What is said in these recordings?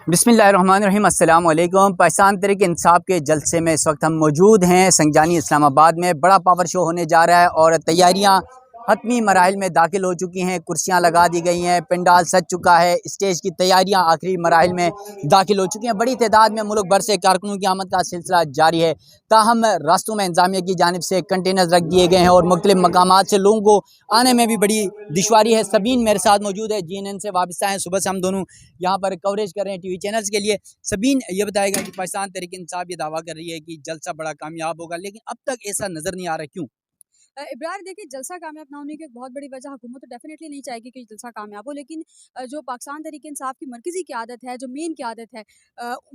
बिस्मिल्लाहिर्रहमानिर्रहीम अस्सलाम वालेकुम। पाकिस्तान तहरीक इंसाफ के जलसे में इस वक्त हम मौजूद हैं संजानी इस्लामाबाद में। बड़ा पावर शो होने जा रहा है और तैयारियां हतमी मराहिल में दाखिल हो चुकी हैं। कुर्सियां लगा दी गई हैं, पंडाल सज चुका है, स्टेज की तैयारियां आखिरी मराहिल में दाखिल हो चुकी हैं। बड़ी तादाद में मुल्क भर से कारकुनों की आमद का सिलसिला जारी है। ताहम रास्तों में इंतजामिया की जानिब से कंटेनर्स रख दिए गए हैं और मुख्तलिफ मकामात से लोगों को आने में भी बड़ी दुश्वारी है। सबीन मेरे साथ मौजूद है, GNN से वाबस्ता है। सुबह से हम दोनों यहाँ पर कवरेज कर रहे हैं TV चैनल्स के लिए। सबीन ये बताएगा कि पाकिस्तान तहरीक इंसाफ ये दावा कर रही है कि जलसा बड़ा कामयाब होगा, लेकिन अब तक ऐसा नज़र नहीं आ रहा, क्यों? इब्रार देखिए, जलसा कामयाब ना होने की एक बहुत बड़ी वजह हुकूमत तो डेफिनेटली नहीं चाहेगी कि जलसा कामयाब हो, लेकिन जो पाकिस्तान तहरीक इंसाफ की मरकज़ी क़यादत है, जो मेन क़यादत है,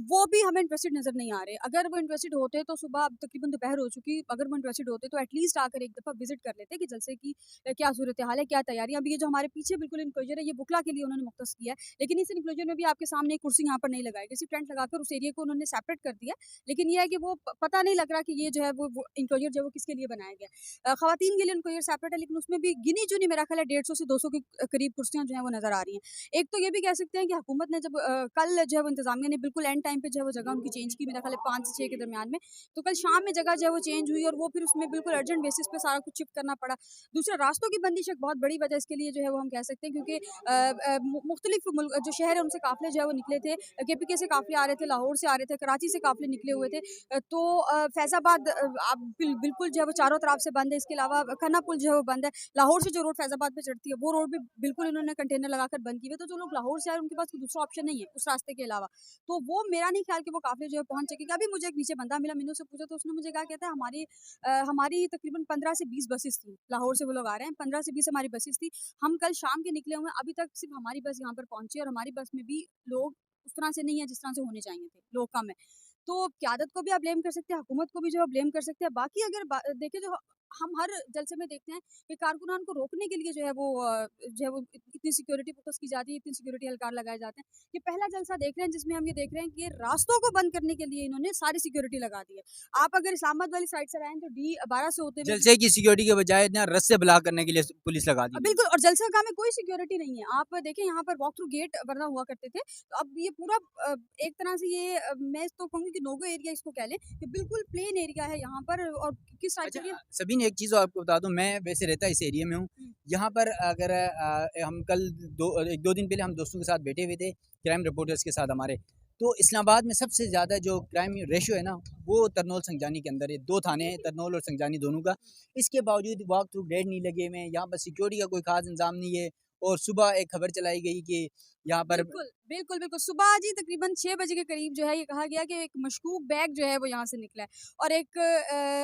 वो भी हमें इंटरेस्टेड नज़र नहीं आ रहे। अगर वो इंटरेस्टेड होते तो सुबह अब तकरीबन दोपहर हो चुकी, अगर वो इंटरेस्टेड होते तो एटलीस्ट आकर एक दफ़ा विजिट कर लेते कि जलसे की क्या सूरत हाल है, क्या तैयारियाँ। अभी ये जो हमारे पीछे बिल्कुल इनक्लोजर है, ये बुकला के लिए उन्होंने मुख्तस किया है, लेकिन इस इनक्लोजर में भी आपके सामने एक कुर्सी यहाँ पर नहीं लगाई गई, सिर्फ टेंट लगाकर उस एरिया को उन्होंने सेपरेट कर दिया। लेकिन यह है कि वो पता नहीं लग रहा कि ये जो है वो इनक्लोजर जो है वो किसके लिए बनाया गया। ख़वातीन के लिए इनक्लोजर सेपरेट है, लेकिन उसमें भी गिनी चुनी मेरा ख्याल है 150 से 200 के करीब कुर्सियां जो है वो नज़र आ रही हैं। एक तो ये भी कह सकते हैं कि हुकूमत ने जब कल जो है वो इंतजामिया ने बिल्कुल एंड टाइम पे जो है वो जगह उनकी चेंज की, मेरा ख्याल है 5 से 6 के दरमियान में, तो कल शाम में जगह जो है वो चेंज हुई और वो फिर उसमें बिल्कुल अर्जेंट बेसिस पे सारा कुछ शिफ्ट करना पड़ा। दूसरा, रास्तों की बंदिश एक बहुत बड़ी वजह इसके लिए जो है वो हम कह सकते हैं, क्योंकि मुख्तलिफ जो शहर है उनसे काफ़िले जो है वो निकले थे। KPK से काफ़िले आ रहे थे, लाहौर से आ रहे थे, कराची से काफ़िले निकले हुए थे। तो फैज़ाबाद आप बिल्कुल जो है वो चारों तरफ से बंद है। इसके अलावा खन्ना पुल जो है वो बंद है। लाहौर से जो रोड फैज़ाबाद पे चढ़ती है वो रोड भी बिल्कुल इन्होंने कंटेनर लगाकर बंद की हुई है। तो जो लोग लाहौर से आए उनके पास कोई दूसरा ऑप्शन नहीं है उस रास्ते के अलावा, तो वो मेरा नहीं ख्याल कि वो काफ़िले जो है पहुंच सकेगा। अभी मुझे एक नीचे बंदा मिला, मैंने उससे पूछा तो उसने मुझे क्या कहता है, हमारी तकरीबन 15 से 20 बसेस थी, लाहौर से वो लोग आ रहे हैं, 15 से 20 हमारी बसेस थी। हम कल शाम के निकले हुए हैं, अभी तक सिर्फ हमारी बस यहाँ पर पहुंची और हमारी बस में भी लोग उस तरह से नहीं है जिस तरह से होने चाहिए थे, लोग कम है। तो क़यादत को भी आप ब्लेम कर सकते हैं, हुकूमत को भी जो है ब्लेम कर सकते हैं। बाकी अगर देखें, जो हम हर जलसे में देखते हैं कि कारकुनान को रोकने के लिए जो है वो इतनी सिक्योरिटी पुख्ता की जाती है, इतनी सिक्योरिटी एहलकार लगाए जाते हैं। ये पहला जलसा देख रहे हैं जिसमें हम ये देख रहे हैं कि रास्तों को बंद करने के लिए इन्होंने सारी सिक्योरिटी लगा दी है। आप अगर इस्लामाबाद वाली साइड से आए तो D12 से होते हुए जलसे की सिक्योरिटी के बजाय ना रस्ते ब्लॉक करने के लिए पुलिस लगा दी। बिल्कुल, और जलसा गाह में कोई सिक्योरिटी नहीं है। आप देखें, यहाँ पर वॉक थ्रू गेट वरना हुआ करते थे, तो अब ये पूरा एक तरह से ये मैं तो कहूँगी कि नो गो एरिया इसको कह लें, कि बिल्कुल प्लेन एरिया है यहाँ पर। और किस साइड अच्छा, से सबीन एक चीज़ आपको बता दूं, मैं वैसे रहता इस एरिया में हूँ। यहाँ पर अगर हम कल एक दो दिन पहले हम दोस्तों के साथ बैठे हुए थे, क्राइम रिपोर्टर्स के साथ हमारे, तो इस्लामाबाद में सबसे ज़्यादा जो क्राइम रेशो है ना, वो तरनौल संजानी के अंदर है। 2 थाने हैं, तरनौल और संजानी दोनों का। इसके बावजूद वॉक थ्रू गेट नहीं लगे हुए हैं, यहाँ पर सिक्योरिटी का कोई खास इंतजाम नहीं है। और सुबह एक खबर चलाई गई कि यहाँ पर बिल्कुल सुबह आज ही तकरीबन 6 बजे के करीब जो है ये कहा गया कि एक मशकूक बैग जो है वो यहाँ से निकला है। और एक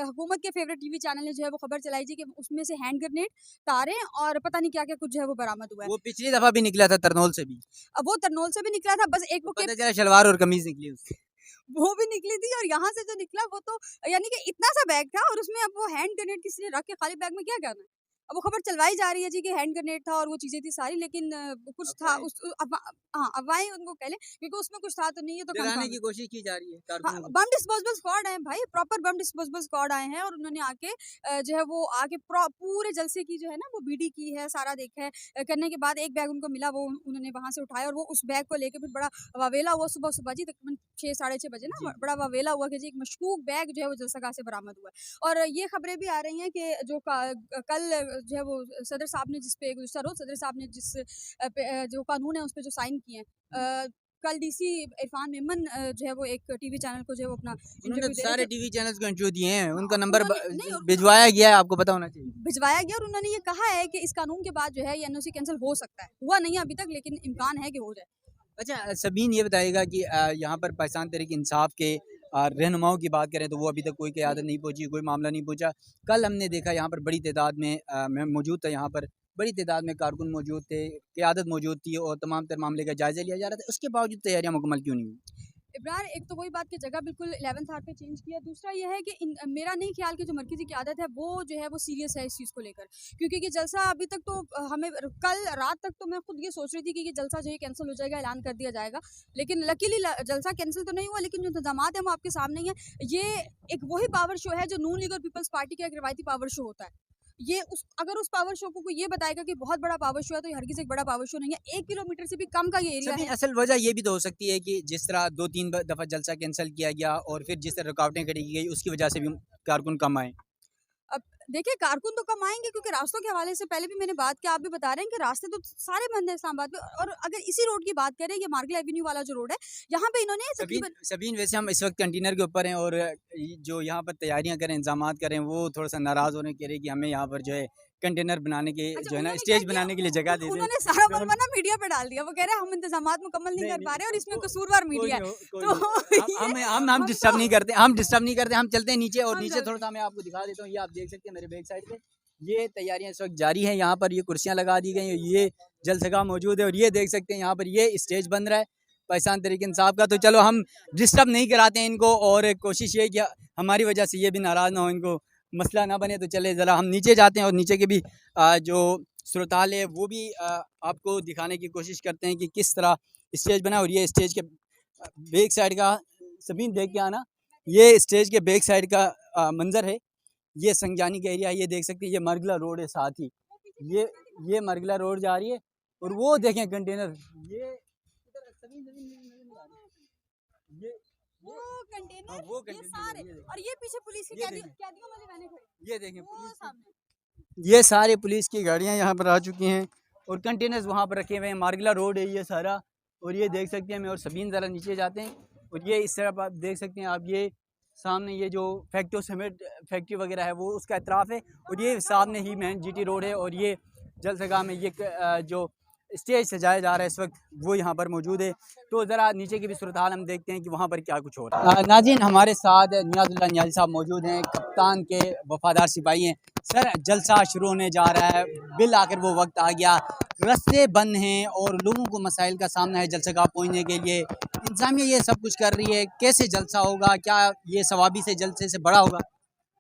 हुकूमत के फेवरेट TV चैनल ने जो है वो खबर चलाई थी कि उसमें से हैंड ग्रेनेड, तारें और पता नहीं क्या क्या कुछ जो है वो बरामद हुआ है। वो पिछली दफ़ा भी निकला था तरनौल से भी। अब वो तरनौल से भी निकला था, बस एक तो वो पता चला शलवार और कमीज निकली उससे। वो भी निकली थी, और यहाँ से जो निकला वो तो यानी कि इतना सा बैग था, और उसमें अब वो हैंड ग्रेनेड किसी ने रख के खाली बैग में क्या करना है। अब वो खबर चलवाई जा रही है जी कि हैंड ग्रेनेड था और वो चीज़ें थी सारी, लेकिन कुछ था उस हाँ, अफवाहें उनको कह लें, क्योंकि उसमें कुछ था तो नहीं है तो डराने कंफर्म की है। कोशिश की जा रही है हाँ, कारकुनों को। बम डिस्पोजेबल स्क्वाड आए हैं भाई, प्रॉपर बम डिस्पोजेबल स्क्वाड आए हैं, और उन्होंने आके जो है वो आके पूरे जलसे की जो है ना वो बीडी की है, सारा देखा है। करने के बाद एक बैग उनको मिला, वो उन्होंने वहाँ से उठाया और वो उस बैग को लेके फिर बड़ा वावेला हुआ सुबह सुबह जी, तकरीबन 6 साढ़े 6 बजे ना, बड़ा वावेला हुआ कि जी एक मशकूक बैग जो है वो जलसागाह से बरामद हुआ है। और ये खबरें भी आ रही हैं कि जो कल जो है वो सदर साहब ने जिस पे गुज़श्ता रोज़ सदर साहब ने जिस जो कानून है उस पर जो साइन किए हैं, कल DC इरफान मेमन जो है वो एक TV चैनल को जो है वो अपना उन्होंने इंटरव्यू तो दे रहे सारे थे। TV चैनल्स को इंटरव्यू दिए हैं, उनका नंबर नहीं, भिजवाया गया है, आपको पता होना चाहिए। भिजवाया गया, और उन्होंने ये कहा है कि इस कानून के बाद जो है ये NOC कैंसिल हो सकता है। हुआ नहीं है अभी तक, लेकिन इम्कान है कि हो जाए। अच्छा, सबीन ये बताइएगा कि यहाँ पर पाकिस्तान तहरीक इंसाफ के रहनुमाओं की बात करें तो वो अभी तक कोई क़यादत नहीं पहुँची, कोई मामला नहीं पहुँचा। कल हमने देखा यहाँ पर बड़ी तादाद में मैं मौजूद था, यहाँ पर बड़ी तादाद में कारकुन मौजूद थे, क़यादत मौजूद थी और तमाम तर मामले का जायज़ा लिया जा रहा था। उसके बावजूद तैयारियाँ मुकम्मल क्यों नहीं हुई? इब्रार, एक तो वही बात कि जगह बिल्कुल 11th आवर पे चेंज किया। दूसरा ये है कि मेरा नहीं ख्याल कि जो मरकज़ी क़यादत है वो जो है वो सीरियस है इस चीज़ को लेकर, क्योंकि ये जलसा अभी तक तो हमें कल रात तक तो मैं खुद ये सोच रही थी कि ये जलसा जो है कैंसिल हो जाएगा, ऐलान कर दिया जाएगा, लेकिन लकीली जलसा कैंसिल तो नहीं हुआ। लेकिन जो इंतजामात हैं वो आपके सामने ही हैं। ये एक वही पावर शो है जो नून लीग और पीपल्स पार्टी का एक रिवायती पावर शो होता है। ये उस अगर उस पावर शो को कोई ये बताएगा कि बहुत बड़ा पावर शो है, तो ये हरगिज़ एक बड़ा पावर शो नहीं है। 1 किलोमीटर से भी कम का ये एरिया सभी है। असल वजह ये भी तो हो सकती है कि जिस तरह 2-3 दफ़ा जलसा कैंसिल किया गया और फिर जिस तरह रुकावटें खड़ी की गई, उसकी वजह से भी कारकुन कम आए। अब देखिए, कारकुन तो कम आएँगे, क्योंकि रास्तों के हवाले से पहले भी मैंने बात की, आप भी बता रहे हैं कि रास्ते तो सारे बंद हैं इस्लामाबाद में। और अगर इसी रोड की बात करें, ये मार्गल एवेन्यू वाला जो रोड है, यहाँ पे इन्होंने सबीन तकरीबन सबीन वैसे हम इस वक्त कंटेनर के ऊपर हैं और जो यहाँ पर तैयारियां करें, इंतजाम करें, वो थोड़ा सा नाराज़ हो रहे हैं, कह रहे हैं कि हमें यहाँ पर जो है कंटेनर बनाने के अच्छा, जो है ना उन्होंने क्या स्टेज किया? बनाने के लिए जगह दे दें। उन्होंने सारा तो हम मलबा ना मीडिया पे डाल दिया। वो कह रहे हैं हम इंतज़ामात मुकम्मल नहीं नहीं, कर नहीं, पा रहे, और इसमें को कसूरवार कोई मीडिया नहीं है। हो कोई तो नहीं हो। ये हम हम डिस्टर्ब तो नहीं करते, हम डिस्टर्ब नहीं करते, हम चलते हैं नीचे और हम नीचे चलते थोड़ा-सा मैं आपको दिखा देता हूँ। ये आप देख सकते हैं मेरे बैक साइड पे, ये तैयारियां इस वक्त जारी हैं। यहाँ पर ये कुर्सियाँ लगा दी गई हैं, ये जलसगाह मौजूद है और ये देख सकते हैं यहाँ पर ये स्टेज बन रहा है पाकिस्तान तहरीक इंसाफ का। तो चलो हम डिस्टर्ब नहीं कराते हैं इनको और कोशिश ये है कि हमारी वजह से ये भी नाराज़ ना हो, इनको मसला ना बने। तो चले ज़रा हम नीचे जाते हैं और नीचे के भी जो सूरत-हाल है वो भी आपको दिखाने की कोशिश करते हैं कि किस तरह स्टेज बना। और ये स्टेज के बैक साइड का सभी देख के आना, ये स्टेज के बैक साइड का मंजर है। ये संजानी का एरिया, ये देख सकते हैं, ये मरगला रोड है साथ ही, ये मरगला रोड जा रही है। और वो देखें कंटेनर, ये इधर सभी नजर आ रही है। ये वो कंटेनर, हाँ, वो ये कंटेनर सारे, ये देखें, और ये पीछे पुलिस की ये कैदियों देखें, कैदियों वाली वैनें खड़ी, ये देखें वो पुलिस सामने। की, ये सारे पुलिस की गाड़ियां यहाँ पर आ चुकी हैं और कंटेनर्स वहाँ पर रखे हुए हैं। मारगला रोड है ये सारा, और ये देख सकते हैं। मैं और सबीन ज़रा नीचे जाते हैं और ये इस तरफ आप देख सकते हैं, आप ये सामने ये जो फैक्टो सीमेंट फैक्ट्री वगैरह है वो उसका एतराफ़ है और ये सामने ही मेन जीटी रोड है। और ये जलसगाह में ये जो स्टेज सजाया जा रहा है इस वक्त वो यहाँ पर मौजूद है। तो ज़रा नीचे की भी सूरत हाल हम देखते हैं कि वहाँ पर क्या कुछ हो रहा है। नाज़रीन, हमारे साथ नियाज़ुल्लाह नियाज़ी साहब मौजूद हैं, कप्तान के वफादार सिपाही हैं। सर, जलसा शुरू होने जा रहा है, बिल आकर वो वक्त आ गया, रास्ते बंद हैं और लोगों को मसाइल का सामना है जलसगाह पहुँचने के लिए। इंतज़ामिया ये सब कुछ कर रही है, कैसे जलसा होगा? क्या ये सवाबी से जलसे से बड़ा होगा?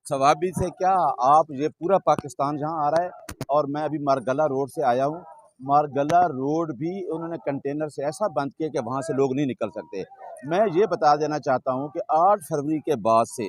सवाबी से क्या, आप ये पूरा पाकिस्तान जहाँ आ रहा है। और मैं अभी मारगला रोड से आया हूँ। मारगला रोड भी उन्होंने कंटेनर से ऐसा बंद किया कि वहाँ से लोग नहीं निकल सकते। मैं ये बता देना चाहता हूँ कि 8 फरवरी के बाद से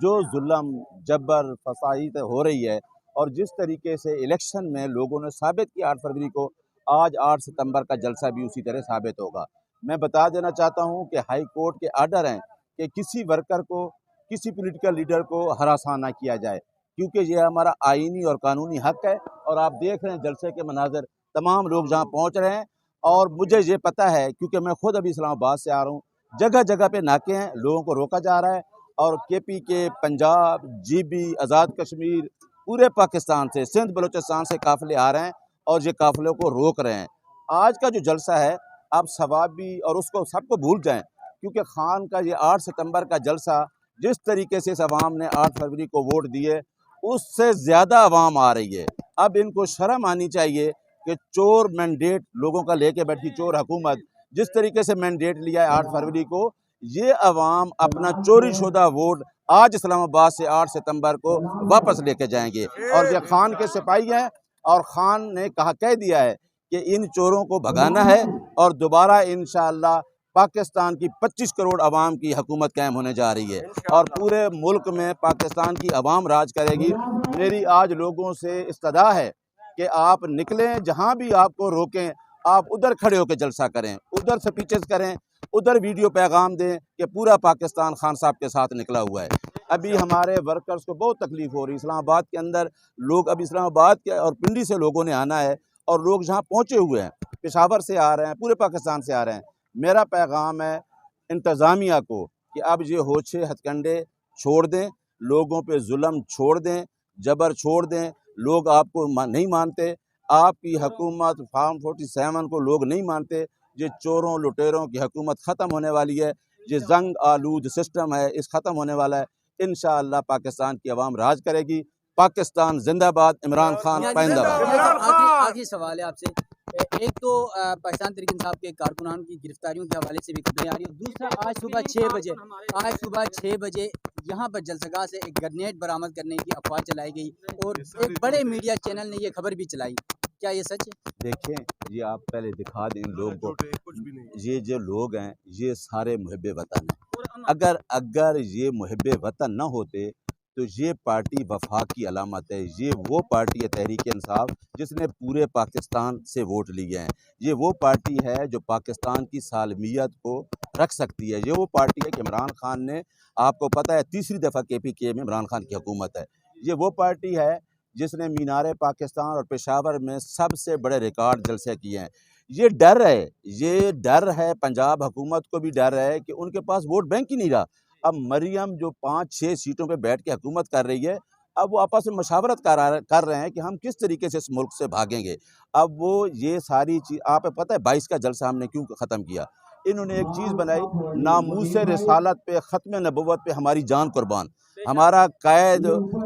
जो जुल्म, जबर, फसाद हो रही है और जिस तरीके से इलेक्शन में लोगों ने साबित किया 8 फरवरी को, आज 8 सितंबर का जलसा भी उसी तरह साबित होगा। मैं बता देना चाहता हूँ कि हाई कोर्ट के आर्डर हैं कि किसी वर्कर को, किसी पॉलिटिकल लीडर को हरासा ना किया जाए, क्योंकि ये हमारा आईनी और कानूनी हक है। और आप देख रहे हैं जलसे के मनाजर, तमाम लोग जहाँ पहुँच रहे हैं। और मुझे ये पता है क्योंकि मैं खुद अभी इस्लामाबाद से आ रहा हूँ, जगह जगह पे नाके हैं, लोगों को रोका जा रहा है। और KPK, पंजाब, GB, आज़ाद कश्मीर, पूरे पाकिस्तान से, सिंध बलूचिस्तान से काफ़िले आ रहे हैं और ये काफ़िलों को रोक रहे हैं। आज का जो जलसा है, आप सवाबी और उसको सबको भूल जाएं, क्योंकि खान का ये 8 सितंबर का जलसा, जिस तरीके से इस अवाम ने 8 फरवरी को वोट दिए, उससे ज़्यादा अवाम आ रही है। अब इनको शर्म आनी चाहिए कि चोर मैंडेट लोगों का लेके बैठी चोर हुकूमत, जिस तरीके से मैंडेट लिया है 8 फरवरी को, ये अवाम अपना चोरी शुदा वोट आज इस्लामाबाद से 8 सितंबर को वापस लेके जाएंगे। और ये खान के सिपाही हैं और खान ने कह दिया है कि इन चोरों को भगाना है और दोबारा इंशाअल्लाह पाकिस्तान की 25 करोड़ अवाम की हुकूमत कायम होने जा रही है और पूरे मुल्क में पाकिस्तान की अवाम राज करेगी। मेरी आज लोगों से इस्तदा है कि आप निकलें, जहां भी आपको रोकें आप उधर खड़े होकर जलसा करें, उधर स्पीचेस करें, उधर वीडियो पैगाम दें कि पूरा पाकिस्तान खान साहब के साथ निकला हुआ है। अभी हमारे वर्कर्स को बहुत तकलीफ हो रही है। इस्लामाबाद के अंदर लोग, अभी इस्लामाबाद के और पिंडी से लोगों ने आना है और लोग जहाँ पहुँचे हुए हैं, पेशावर से आ रहे हैं, पूरे पाकिस्तान से आ रहे हैं। मेरा पैगाम है इंतज़ामिया को कि अब ये होशे हथकंडे छोड़ दें, लोगों पे जुल्म छोड़ दें, जबर छोड़ दें। लोग आपको नहीं मानते, आपकी हुकूमत फार्म 47 को लोग नहीं मानते। ये चोरों लुटेरों की हुकूमत ख़त्म होने वाली है। ये जंग आलूद सिस्टम है, इस ख़त्म होने वाला है। इंशाअल्लाह पाकिस्तान की आवाम राज करेगी। पाकिस्तान जिंदाबाद, इमरान खान पाइंदाबाद। आखिरी सवाल है आपसे। एक तो पाकिस्तान तहरीक इंसाफ के कारकुनान की गिरफ्तारियों के हवाले से भी खबरें आ रही है। दूसरा, आज सुबह 6 बजे यहाँ पर जलसगाह से एक ग्रेनेड बरामद करने की अफवाह चलाई गई और एक बड़े मीडिया चैनल ने ये खबर भी चलाई। क्या ये सच है? देखें, ये आप पहले दिखा दें इन लोगों को, ये जो लोग हैं ये सारे मुहिब्बे वतन हैं। अगर ये मुहिब्बे वतन न होते तो ये पार्टी वफा की अलामत है। ये वो पार्टी है तहरीक इंसाफ जिसने पूरे पाकिस्तान से वोट लिए हैं। ये वो पार्टी है जो पाकिस्तान की सालमियत को रख सकती है। ये वो पार्टी है कि इमरान खान ने, आपको पता है, तीसरी दफ़ा KPK में इमरान खान की हुकूमत है। ये वो पार्टी है जिसने मीनार पाकिस्तान और पेशावर में सबसे बड़े रिकॉर्ड जलसे किए हैं। ये डर है पंजाब हुकूमत को भी डर है कि उनके पास वोट बैंक ही नहीं रहा। अब मरियम जो 5-6 सीटों पे बैठ के हुकूमत कर रही है, अब वो आपस में मशावरत कर रहे हैं कि हम किस तरीके से इस मुल्क से भागेंगे। अब वो ये सारी चीज़, आपको पता है 22 का जलसा हमने क्यों ख़त्म किया? इन्होंने एक चीज़ बनाई, नामूसे रिसालत पे, ख़त्म नबुव्वत पे हमारी जान कुर्बान। हमारा कैद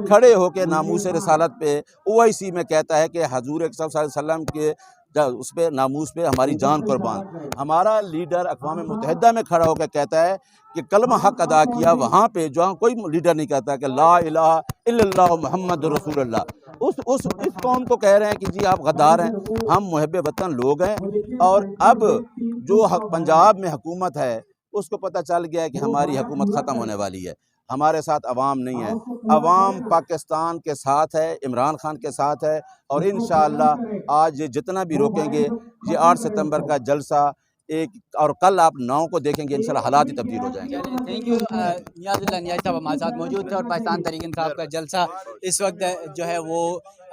खड़े होकर नामूसे रिसालत पे OIC में कहता है कि हजूर सल्लल्लाहु अलैहि वसल्लम के उस पे नामूस पे हमारी जान कुर्बान। हमारा लीडर अक़वाम मुत्तहिदा में खड़ा होकर कहता है कि कलमा हक अदा किया, वहाँ पे जहाँ कोई लीडर नहीं कहता कि ला इलाहा इल्लल्लाह मुहम्मदुर रसूलुल्लाह। इस कौम को कह रहे हैं कि जी आप गद्दार हैं। हम मुहब्बे वतन लोग हैं। और अब जो पंजाब में हुकूमत है उसको पता चल गया है कि हमारी हुकूमत ख़त्म होने वाली है। हमारे साथ अवाम नहीं है, अवाम पाकिस्तान के साथ है, इमरान खान के साथ है। और इंशाअल्लाह आज जितना भी रोकेंगे, ये 8 सितंबर का जलसा और कल आप 9 को देखेंगे, इंशाअल्लाह हालात ही तब्दील हो जाएंगे। Thank you. नियाज़ुल्लाह नियाज़ साहब हमारे साथ मौजूद थे। और पाकिस्तान तहरीक इंसाफ का जलसा इस वक्त जो है वो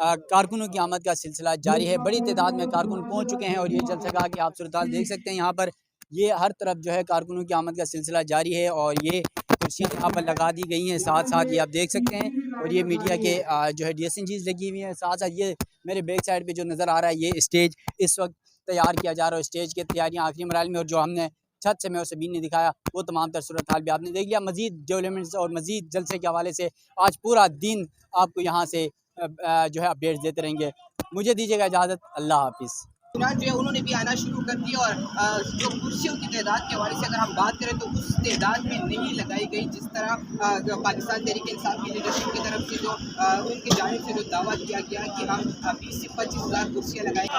कारकुनों की आमद का सिलसिला जारी है। बड़ी तादाद में कारकुन पहुँच चुके हैं और ये जलसा का कि आप सूरत देख सकते हैं यहाँ पर, ये हर तरफ जो है कारकुनों की आमद का सिलसिला जारी है। और ये कुर्सियाँ यहाँ पर लगा दी गई हैं, साथ साथ ये आप देख सकते हैं। और ये मीडिया के जो है DSNGs लगी हुई हैं। साथ साथ ये मेरे बैक साइड पे जो नज़र आ रहा है, ये स्टेज इस वक्त तैयार किया जा रहा है। स्टेज की तैयारियाँ आखिरी मराहल में, और जो हमने छत से मैं और सबीन ने दिखाया वो तमाम तर सूरत हाल भी आपने देख लिया। मज़ीद डेवलपमेंट्स और मज़ीद जलसे के हवाले से आज पूरा दिन आपको यहाँ से जो है अपडेट्स देते रहेंगे। मुझे दीजिएगा इजाज़त, अल्लाह हाफिज़। जो है उन्होंने भी आना शुरू कर दिया। और जो कुर्सियों की तादाद के हवाले से अगर हम बात करें तो उस तादाद में नहीं लगाई गई जिस तरह जो पाकिस्तान तहरीक इंसाफ की लीडरशिप की तरफ से जो उनकी जानिब से जो दावा किया गया कि हम 20 से 25 हज़ार कुर्सियाँ लगाएंगे।